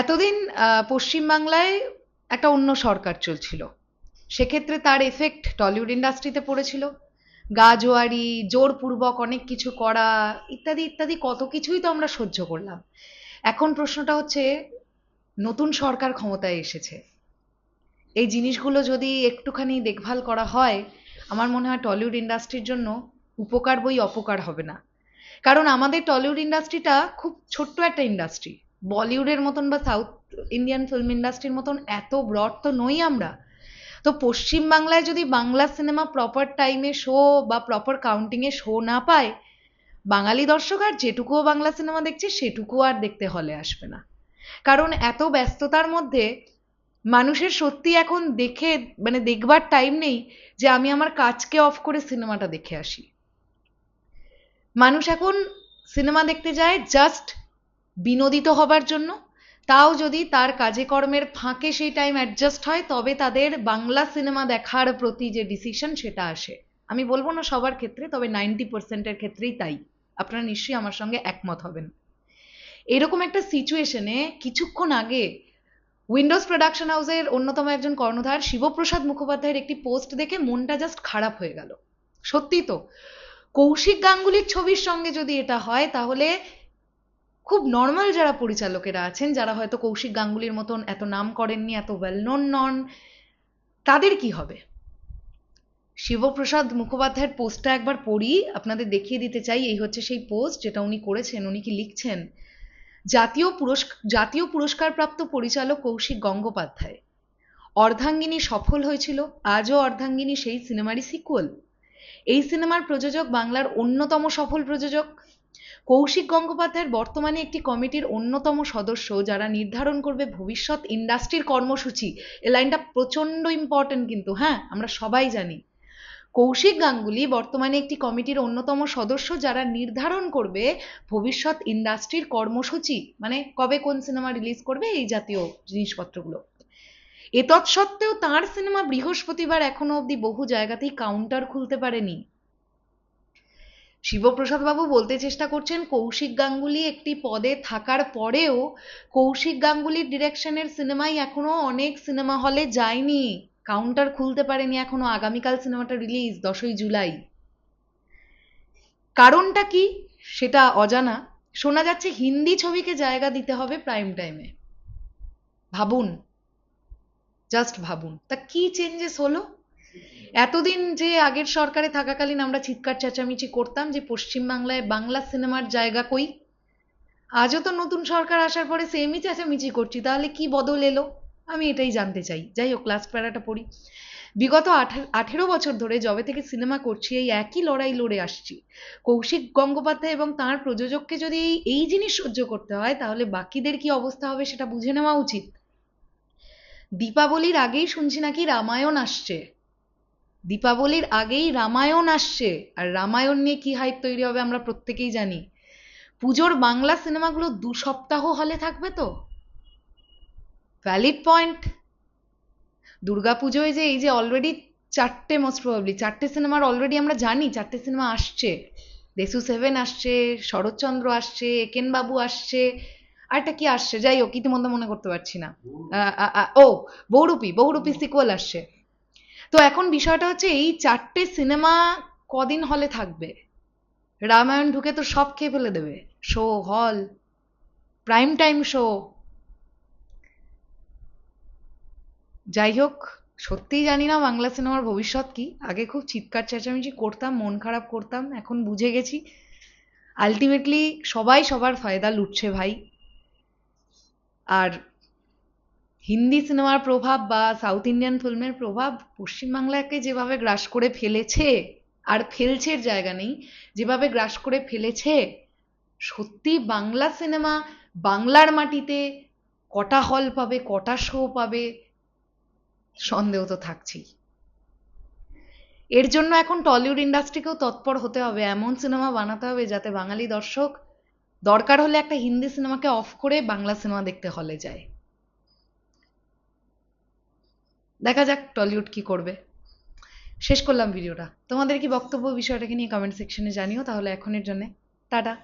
এতদিন পশ্চিমবাংলায় একটা অন্য সরকার চলছিল, সেক্ষেত্রে তার এফেক্ট টলিউড ইন্ডাস্ট্রিতে পড়েছিল। গা জোয়ারি, জোরপূর্বক অনেক কিছু করা, ইত্যাদি ইত্যাদি কত কিছুই তো আমরা সহ্য করলাম। এখন প্রশ্নটা হচ্ছে, নতুন সরকার ক্ষমতায় এসেছে, এই জিনিসগুলো যদি একটুখানি দেখভাল করা হয়, আমার মনে হয় টলিউড ইন্ডাস্ট্রির জন্য উপকার বই অপকার হবে না। কারণ আমাদের টলিউড ইন্ডাস্ট্রিটা খুব ছোট্ট একটা ইন্ডাস্ট্রি। বলিউডের মতন বা সাউথ ইন্ডিয়ান ফিল্ম ইন্ডাস্ট্রির মতন এত ব্রড তো নই আমরা। তো পশ্চিম বাংলায় যদি বাংলা সিনেমা প্রপার টাইমে শো বা প্রপার কাউন্টিংয়ে শো না পায়, বাঙালি দর্শক আর যেটুকুও বাংলা সিনেমা দেখছে সেটুকুও আর দেখতে হলে আসবে না। কারণ এত ব্যস্ততার মধ্যে মানুষের সত্যি এখন দেখে মানে দেখবার টাইম নেই যে আমি আমার কাজকে অফ করে সিনেমাটা দেখে আসি। মানুষ এখন সিনেমা দেখতে যায় জাস্ট বিনোদিত হবার জন্য, তাও যদি তার কাজে কর্মের ফাঁকে সেই টাইম অ্যাডজাস্ট হয় তবে তাদের বাংলা সিনেমা দেখার প্রতি যে ডিসিশন সেটা আসে। আমি বলবো না সবার ক্ষেত্রে, তবে 90%-এর ক্ষেত্রেই তাই। আপনারা নিশ্চয়ই আমার সঙ্গে একমত হবেন। এরকম একটা সিচুয়েশনে কিছুক্ষণ আগে উইন্ডোজ প্রোডাকশন হাউসের অন্যতম একজন কর্ণধার শিবপ্রসাদ মুখোপাধ্যায়ের একটি পোস্ট দেখে মনটা জাস্ট খারাপ হয়ে গেল। সত্যি তো, কৌশিক গাঙ্গুলির ছবির সঙ্গে যদি এটা হয় তাহলে খুব নর্মাল যারা পরিচালকেরা আছেন, যারা হয়তো কৌশিক গাঙ্গুলির মতন এত নাম করেননি, এত ওয়েল নোন নন, তাদের কি হবে? শিবপ্রসাদ মুখোপাধ্যায়ের পোস্টটা একবার পড়ি, আপনাদের দেখিয়ে দিতে চাই। এই হচ্ছে সেই পোস্ট যেটা উনি করেছেন। উনি কি লিখছেন: জাতীয় পুরস্কারপ্রাপ্ত পরিচালক কৌশিক গঙ্গোপাধ্যায়, অর্ধাঙ্গিনী সফল হয়েছিল, আজও অর্ধাঙ্গিনী সেই সিনেমারই সিকুয়েল। এই সিনেমার প্রযোজক বাংলার অন্যতম সফল প্রযোজক। কৌশিক গঙ্গোপাধ্যায়ের বর্তমানে একটি কমিটির অন্যতম সদস্য, যারা নির্ধারণ করবে ভবিষ্যৎ ইন্ডাস্ট্রির কর্মসূচি। এই লাইনটা প্রচন্ড ইম্পর্টেন্ট কিন্তু, হ্যাঁ, আমরা সবাই জানি। কৌশিক গাঙ্গুলি বর্তমানে একটি কমিটির অন্যতম সদস্য, যারা নির্ধারণ করবে ভবিষ্যৎ ইন্ডাস্ট্রির কর্মসূচি, মানে কবে কোন সিনেমা রিলিজ করবে, এই জাতীয় জিনিসপত্রগুলো। এতৎসত্ত্বেও তাঁর সিনেমা বৃহস্পতিবার এখনো অবধি বহু জায়গাতেই কাউন্টার খুলতে পারেনি। শিবপ্রসাদ বাবু বলতে চেষ্টা করছেন কৌশিক গাঙ্গুলি একটি পদে থাকার পরেও কৌশিক গাঙ্গুলির ডিরেকশনের সিনেমাই এখনো অনেক সিনেমা হলে যায়নি, কাউন্টার খুলতে পারেনি এখনো। আগামীকাল সিনেমাটা রিলিজ 10ই জুলাই। কারণটা কি সেটা অজানা। শোনা যাচ্ছে হিন্দি ছবিকে জায়গা দিতে হবে প্রাইম টাইমে। ভাবুন, জাস্ট ভাবুন, তা কি চেঞ্জেস হলো? এতদিন যে আগের সরকারে থাকাকালীন আমরা চিৎকার চেঁচামেচি করতাম যে পশ্চিমবাংলায় বাংলা সিনেমার জায়গা কই, আজও তো নতুন সরকার আসার পরে সেমই চেঁচামেচি করছি। তাহলে কি বদল এলো? আমি এটাই জানতে চাই। যাই হোক, ক্লাস প্যারাটা পড়ি। বিগত 18 বছর ধরে যবে থেকে সিনেমা করছি এই একই লড়াই লড়ে আসছি। কৌশিক গঙ্গোপাধ্যায় এবং তাঁর প্রযোজককে যদি এই জিনিস সহ্য করতে হয়, তাহলে বাকিদের কি অবস্থা হবে সেটা বুঝে নেওয়া উচিত। দীপাবলির আগেই শুনছি নাকি রামায়ণ আসছে। দীপাবলির আগেই রামায়ণ আসছে, আর রামায়ণ নিয়ে কি হাইপ তৈরি হবে আমরা প্রত্যেকেই জানি। পুজোর বাংলা সিনেমাগুলো 2 সপ্তাহ হলে থাকবে তো? Valid point. দুর্গাপুজোয় যে এই যে অলরেডি 4টে, মোস্ট প্রবাবলি 4টে সিনেমার অলরেডি আমরা জানি 4টে সিনেমা আসছে। দেশু 7 আসছে, শরৎচন্দ্র আসছে, একেন বাবু আসছে, আরেকটা কি আসছে, যাই হোক ইতিমধ্যে মনে করতে পারছি না। ও, বহুরূপী সিকুয়েল আসছে। তো এখন বিষয়টা হচ্ছে এই 4টে সিনেমা কদিন হলে থাকবে? রামায়ণ ঢুকে তো সব খেয়ে ফেলে দেবে। শো, হল, প্রাইম টাইম শো। যাই হোক, সত্যিই জানি না বাংলা সিনেমার ভবিষ্যৎ কি। আগে খুব চিৎকার চেঁচামেচি করতাম, মন খারাপ করতাম, এখন বুঝে গেছি আলটিমেটলি সবাই সবার ফায়দা লুটছে ভাই। আর হিন্দি সিনেমার প্রভাব বা সাউথ ইন্ডিয়ান ফিল্মের প্রভাব পশ্চিমবাংলাকে যেভাবে গ্রাস করে ফেলেছে, আর ফেলছে জায়গা নেই, যেভাবে গ্রাস করে ফেলেছে, সত্যি বাংলা সিনেমা বাংলার মাটিতে কটা হল পাবে, কটা শো পাবে, সন্দেহ তো থাকছেই। এর জন্য এখন টলিউড ইন্ডাস্ট্রিকেও তৎপর হতে হবে, এমন সিনেমা বানাতে হবে যাতে বাঙালি দর্শক দরকার হলে একটা হিন্দি সিনেমাকে অফ করে বাংলা সিনেমা দেখতে হলে যায়। দেখা যাক টলিউড কি করবে। শেষ করলাম ভিডিওটা। তোমাদের কি বক্তব্য বিষয়টাকে নিয়ে কমেন্ট সেকশনে জানিও। তাহলে এখনের জন্য টাটা।